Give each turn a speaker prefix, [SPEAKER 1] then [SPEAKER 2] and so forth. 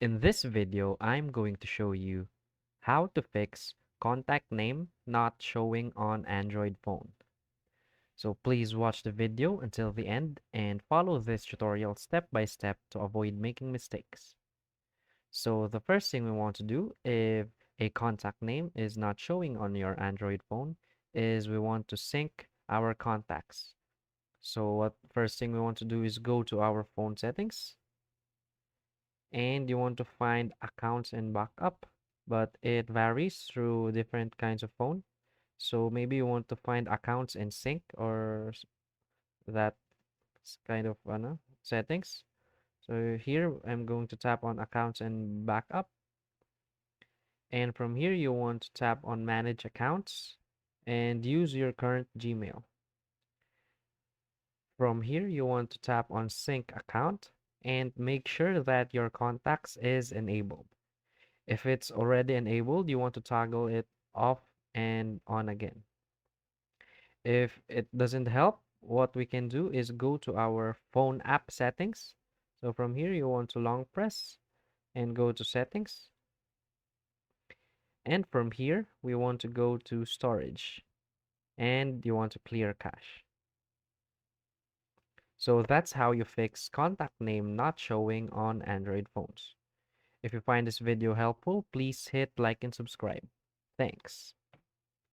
[SPEAKER 1] In this video, I'm going to show you how to fix contact name not showing on Android phone. So please watch the video until the end and follow this tutorial step by step to avoid making mistakes. So the first thing we want to do if a contact name is not showing on your Android phone is we want to sync our contacts. So what first thing we want to do is go to our phone settings and you want to find accounts and backup, but it varies through different kinds of phone. So maybe you want to find accounts and sync or that kind of settings. So here I'm going to tap on accounts and backup, and from here you want to tap on manage accounts and use your current Gmail. From here you want to tap on sync account and make sure that your contacts is enabled. If it's already enabled, you want to toggle it off and on again. If it doesn't help, what we can do is go to our phone app settings. So from here, you want to long press and go to settings. And from here, we want to go to storage and you want to clear cache. So that's how you fix contact name not showing on Android phones. If you find this video helpful, please hit like and subscribe. Thanks.